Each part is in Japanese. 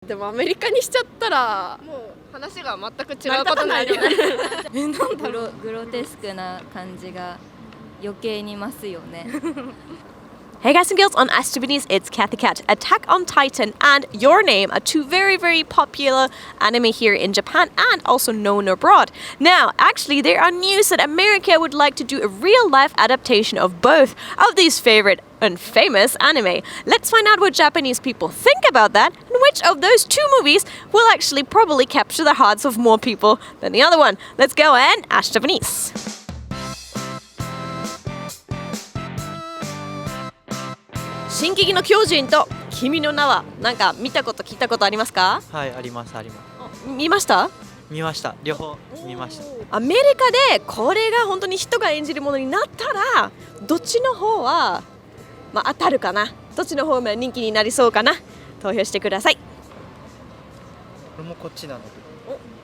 でもアメリカにしちゃったらもう話が全く違うことになるよね。グロテスクな感じが余計に増すよね。Hey guys and girls, on Ask Japanese, it's Kathy Cat. Attack on Titan and Your Name are two very, very popular anime here in Japan and also known abroad. Now, actually, there are news that America would like to do a real-life adaptation of both of these favorite and famous anime. Let's find out what Japanese people think about that and which of those two movies will actually probably capture the hearts of more people than the other one. Let's go and Ask Japanese. 進撃の巨人と君の名はなんか見たこと聞いたことありますか？はい、あります。見ました？見ました。両方見ました。アメリカでこれが本当に人が演じるものになったらどっちの方は、当たるかな、どっちの方が人気になりそうかな、投票してください。これもこっちなの。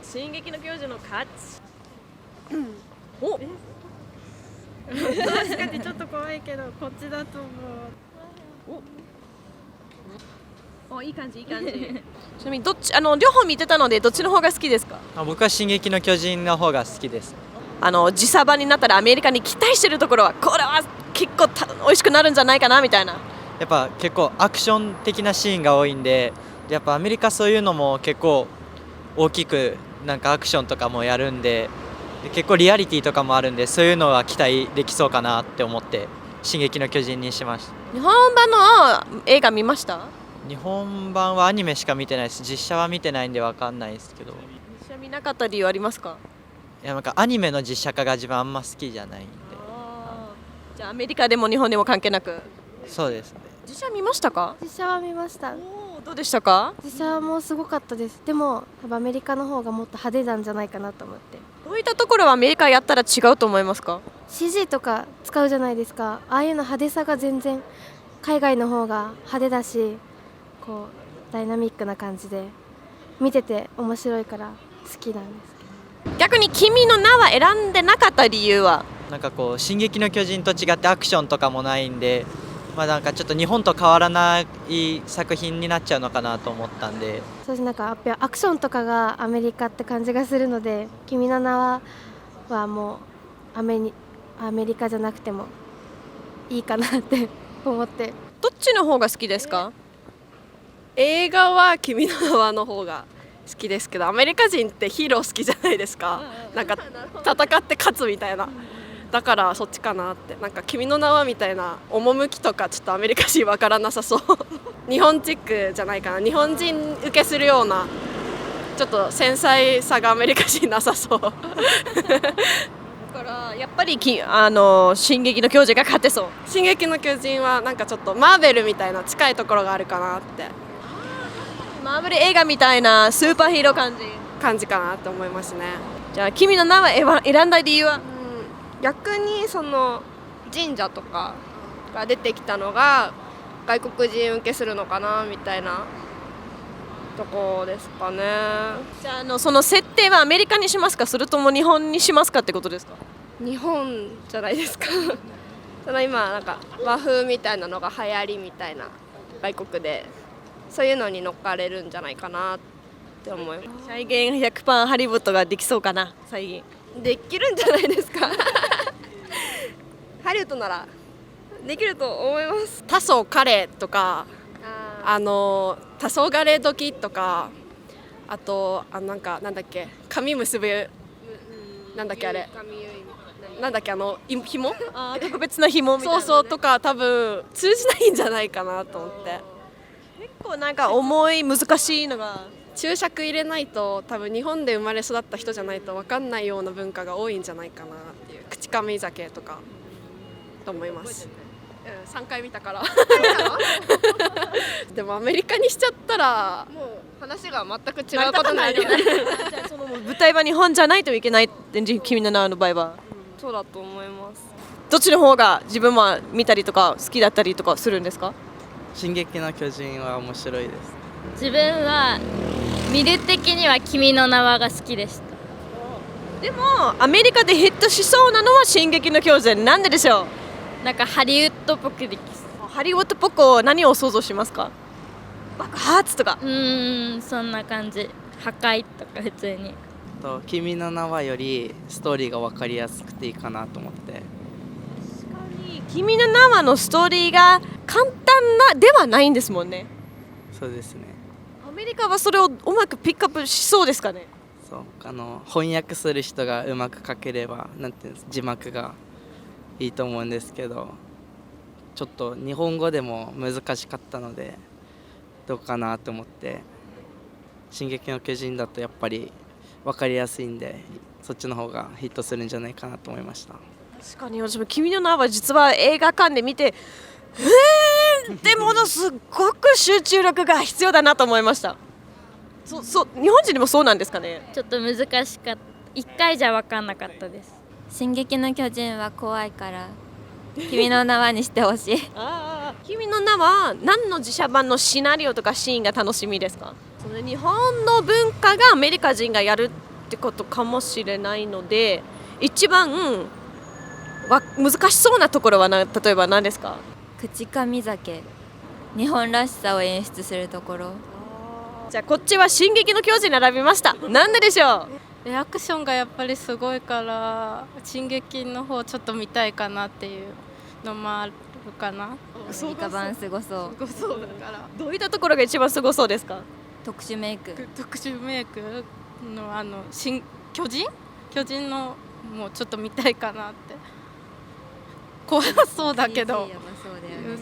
進撃の巨人の勝ち。確かにちょっと怖いけどこっちだと思う。いい感じ。ちなみにどっち両方見てたのでどっちの方が好きですか？僕は進撃の巨人の方が好きです。時差版になったらアメリカに期待してるところはこれは結構美味しくなるんじゃないかなみたいな。やっぱ結構アクション的なシーンが多いんで、やっぱアメリカそういうのも結構大きくなんかアクションとかもやるんで、結構リアリティとかもあるんで、そういうのは期待できそうかなって思って進撃の巨人にしました。日本版の映画見ました？日本版はアニメしか見てないです。実写は見てないんで分かんないですけど。実写見なかった理由ありますか？いや、なんかアニメの実写化が自分あんま好きじゃないんで。じゃあアメリカでも日本でも関係なく。そうですね。実写見ましたか？実写は見ました。どうでしたか？実写もすごかったです。でも多分アメリカの方がもっと派手なんじゃないかなと思って。どういったところはアメリカやったら違うと思いますか？ CG とか使うじゃないですか。ああいうの派手さが全然海外の方が派手だし、こうダイナミックな感じで見てて面白いから好きなんですけど。逆に君の名は選んでなかった理由は？なんかこう進撃の巨人と違ってアクションとかもないんで、なんかちょっと日本と変わらない作品になっちゃうのかなと思ったんで。そうです。なんかやっぱアクションとかがアメリカって感じがするので、君の名はもうアメリカじゃなくてもいいかなって思って。どっちの方が好きですか？映画は君の名はの方が好きですけど、アメリカ人ってヒーロー好きじゃないですか。なんか戦って勝つみたいな。だからそっちかなって。なんか君の名はみたいな趣とかちょっとアメリカ人わからなさそう。日本チックじゃないかな。日本人受けするようなちょっと繊細さがアメリカ人なさそう。だからやっぱり進撃の巨人が勝てそう。進撃の巨人はなんかちょっとマーベルみたいな近いところがあるかなって。マーベル映画みたいなスーパーヒーロー感じかなって思いますね。じゃあ君の名は選んだ理由は？逆にその神社とかが出てきたのが外国人受けするのかなみたいなとこですかね。じゃあその設定はアメリカにしますか、それとも日本にしますかってことですか？日本じゃないですか。その今なんか和風みたいなのが流行りみたいな外国で、そういうのに乗っかれるんじゃないかなって思います。再現 100% ハリウッドができそうかな。再現できるんじゃないですか。ハリウッドならできると思います。多層カレーとか多層カレー時とか、あとなんだっけ、髪結ぶなんだっけあれ、なんだっけ紐、特別な紐みたいな、ね、そうとか多分通じないんじゃないかなと思って。結構なんか重い難しいのが、注釈入れないと多分日本で生まれ育った人じゃないと分かんないような文化が多いんじゃないかなっていう。口噛酒とかと思います。3回見たからでもアメリカにしちゃったらもう話が全く違うことになるよね。じゃあその舞台は日本じゃないといけないって君の名の場合は、そうだと思います。どっちの方が自分は見たりとか好きだったりとかするんですか？進撃の巨人は面白いです。自分は見る的には君の名はが好きでした。でもアメリカでヒットしそうなのは進撃の巨人。なんででしょう？なんかハリウッドっぽくできそう。ハリウッドっぽく何を想像しますか？爆発とか。そんな感じ。破壊とか普通に。君の名はよりストーリーが分かりやすくていいかなと思って。君の名はのストーリーが簡単なではないんですもんね。そうですね。アメリカはそれをうまくピックアップしそうですかね。そう翻訳する人がうまく書ければなんていうんです、字幕がいいと思うんですけど、ちょっと日本語でも難しかったのでどうかなと思って、進撃の巨人だとやっぱり分かりやすいんでそっちの方がヒットするんじゃないかなと思いました。確かに私も君の名は実は映画館で見てでものすごく集中力が必要だなと思いました。日本人でもそうなんですかね。ちょっと難しかった。一回じゃ分かんなかったです。進撃の巨人は怖いから君の名はにしてほしい。君の名は何の実写版のシナリオとかシーンが楽しみですか？その日本の文化がアメリカ人がやるってことかもしれないので、一番難しそうなところは例えば何ですか？口かみ酒、日本らしさを演出するところ。じゃあこっちは進撃の巨人並びました。なんででしょう？アクションがやっぱりすごいから進撃の方ちょっと見たいかなっていうのもあるかな。アメリカ版すごそう。すごそうだからどういったところが一番すごそうですか？特殊メイク。特殊メイクの巨人のもうちょっと見たいかなって。怖そうだけど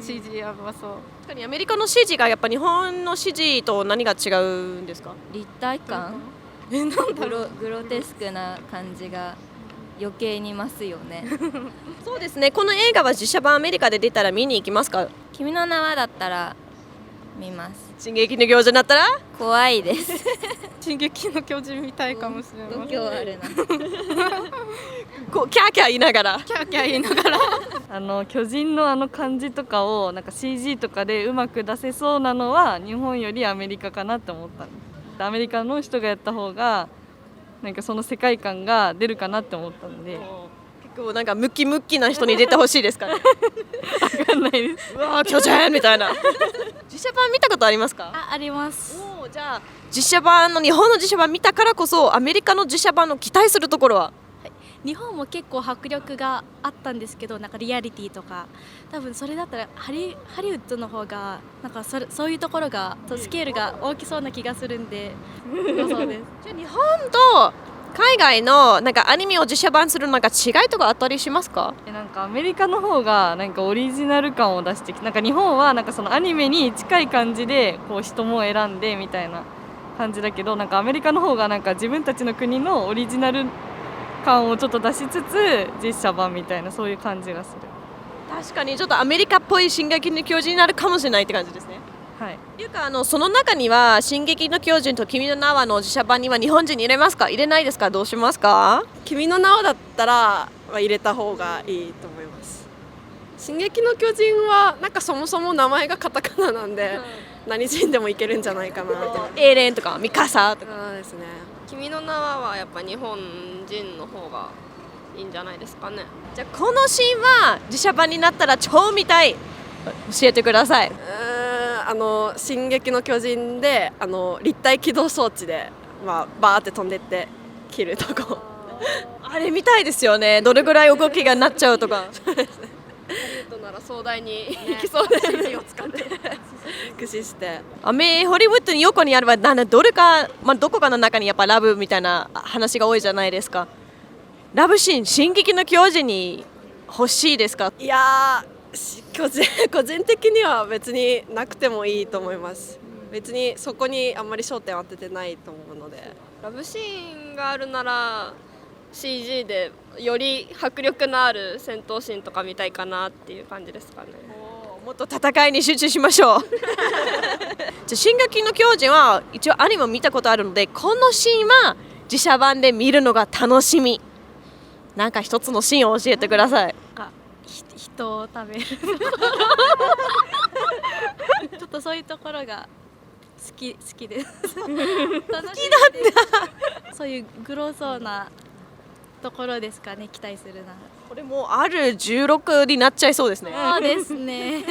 CG やばそう。確かにアメリカの CG がやっぱ日本の CG と何が違うんですか？立体感、なんだろう、グロテスクな感じが余計に増すよね。そうですね。この映画は実写版アメリカで出たら見に行きますか？君の名はだったら見ます。進撃の巨人だったら怖いです。進撃の巨人見たいかもしれない。度胸あるな。こうキャーキャー言いながらキャーキャー言いながら巨人の感じとかをなんか CG とかでうまく出せそうなのは日本よりアメリカかなって思ったんです。アメリカの人がやった方がなんかその世界観が出るかなって思ったので。結構なんかムキムキな人に出てほしいですかね。分かんないです。うわー巨人みたいな。実写版見たことありますか？あります。じゃあ実写版の日本の実写版見たからこそアメリカの実写版の期待するところは？日本も結構迫力があったんですけど、なんかリアリティとか多分それだったらハリウッドの方がなんかそういうところがスケールが大きそうな気がするんでそうです。じゃあ日本と海外のなんかアニメを実写版するなんか違いとかあったりしますか？なんかアメリカの方がなんかオリジナル感を出してきて、なんか日本はなんかそのアニメに近い感じでこう人も選んでみたいな感じだけど、なんかアメリカの方がなんか自分たちの国のオリジナル感をちょっと出しつつ実写版みたいなそういう感じがする。確かにちょっとアメリカっぽい進撃の巨人になるかもしれないって感じですね。はい。っていうかその中には進撃の巨人と君の名はの実写版には日本人入れますか？入れないですか？どうしますか？君の名はだったら入れた方がいいと思います。進撃の巨人はなんかそもそも名前がカタカナなんで、何人でもいけるんじゃないかなと。エーレンとかミカサとか。そうですね。君の名はやっぱ日本人の方がいいんじゃないですかね。じゃあこのシーンは実写版になったら超見たい。教えてください。進撃の巨人で立体起動装置で、バーって飛んでって切るとこ。あれ見たいですよね。どれぐらい動きがなっちゃうとか。なら壮大にいきそうで、CG を使って駆使してホリウッドに横にあるはどこかの中にやっぱラブみたいな話が多いじゃないですか。ラブシーン進撃の巨人に欲しいですか？いや個人的には別になくてもいいと思います。別にそこにあんまり焦点を当ててないと思うので、ラブシーンがあるなら CG でより迫力のある戦闘シーンとか見たいかなっていう感じですかね。もっと戦いに集中しましょう。じゃ進撃の巨人は一応アニメを見たことあるので、このシーンは実写版で見るのが楽しみ。なんか一つのシーンを教えてください。人を食べるちょっとそういうところが好きです。好きなんだ。そういうグロそうなところですかね、期待するな。これもうある16になっちゃいそうですね。そうですね。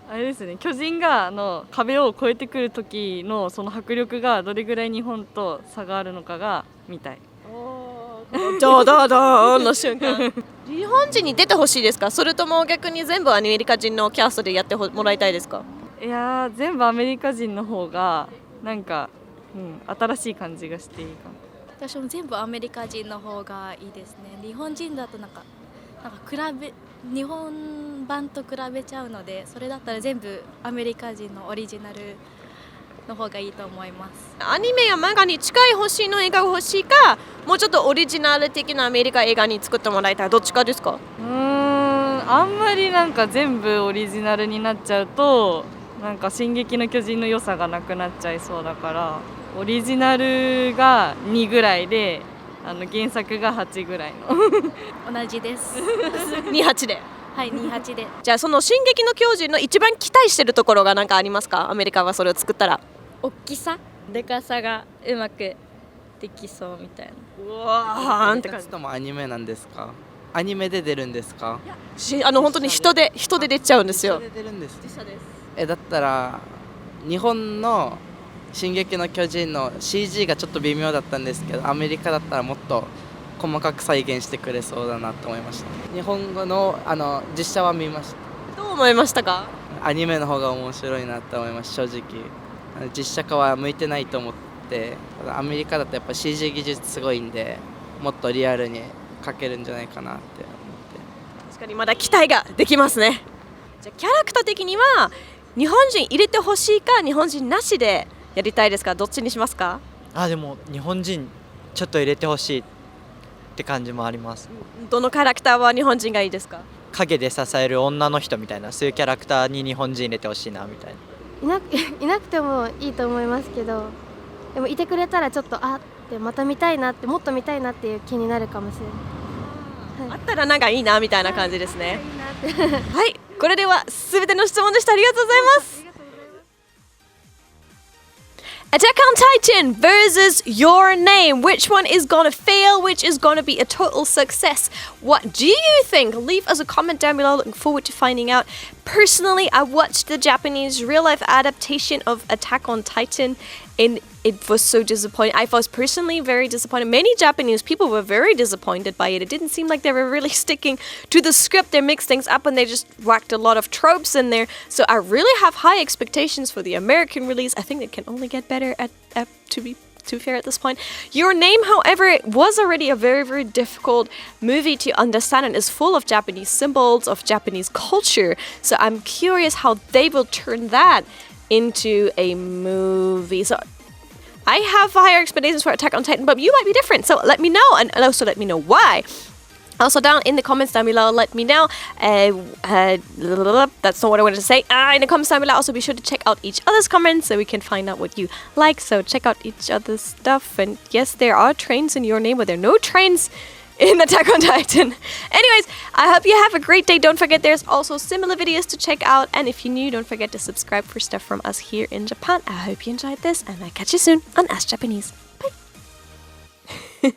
あれですね、巨人が壁を越えてくる時のその迫力がどれぐらい日本と差があるのかが見たい。ダダダーンの瞬間。日本人に出てほしいですか、それとも逆に全部アメリカ人のキャストでやってもらいたいですか？いやー、全部アメリカ人の方がなんか、新しい感じがしていいかも。私も全部アメリカ人の方がいいですね。日本人だとなんか日本版と比べちゃうので、それだったら全部アメリカ人のオリジナルの方がいいと思います。アニメや漫画に近い星の映画が欲しいか、もうちょっとオリジナル的なアメリカ映画に作ってもらいたい、どっちかですか？あんまりなんか全部オリジナルになっちゃうとなんか進撃の巨人の良さがなくなっちゃいそうだから、オリジナルが2ぐらいで原作が8ぐらいの同じです。28で。はい、28で。じゃあその進撃の巨人の一番期待してるところが何かありますか？アメリカはそれを作ったら。大きさでかさがうまくできそうみたいな。うわーんって感じ。ともアニメなんですか？アニメで出るんですか？本当に人で出ちゃうんですよ。人で出るんです。だったら日本の進撃の巨人の CG がちょっと微妙だったんですけど、アメリカだったらもっと細かく再現してくれそうだなと思いました。日本語の実写は見ました。どう思いましたか？アニメの方が面白いなと思います、正直。実写化は向いてないと思って、アメリカだとやっぱ CG 技術すごいんで、もっとリアルに描けるんじゃないかなって思って。確かにまだ期待ができますね。じゃあキャラクター的には日本人入れてほしいか日本人なしでやりたいですか？どっちにしますか？でも日本人ちょっと入れてほしいって感じもあります。どのキャラクターは日本人がいいですか？影で支える女の人みたいな、そういうキャラクターに日本人入れてほしいなみたいな。いなくてもいいと思いますけど、でもいてくれたらちょっとまた見たいなって、もっと見たいなっていう気になるかもしれない。あったらなんかいいなみたいな感じですね。はい、これでは全ての質問でした。ありがとうございます。Attack on Titan versus Your Name. Which one is gonna fail? Which is gonna be a total success? What do you think? Leave us a comment down below. Looking forward to finding out. Personally, I watched the Japanese real-life adaptation of Attack on Titan and it was so disappointing. I was personally very disappointed. Many Japanese people were very disappointed by it. It didn't seem like they were really sticking to the script. They mixed things up and they just whacked a lot of tropes in there. So I really have high expectations for the American release. I think it can only get better to be fair at this point. Your Name, however, it was already a very, very difficult movie to understand and is full of Japanese symbols, of Japanese culture. So I'm curious how they will turn that into a movie. So I have higher expectations for Attack on Titan, but you might be different. So let me know, and also let me know why. Also down in the comments down below, let me know. That's not what I wanted to say. In the comments down below, also be sure to check out each other's comments so we can find out what you like. So check out each other's stuff. And yes, there are trains in Your Name, but there are no trains in Attack on Titan. Anyways, I hope you have a great day. Don't forget there's also similar videos to check out. And if you're new, don't forget to subscribe for stuff from us here in Japan. I hope you enjoyed this, and I'll catch you soon on Ask Japanese. Bye!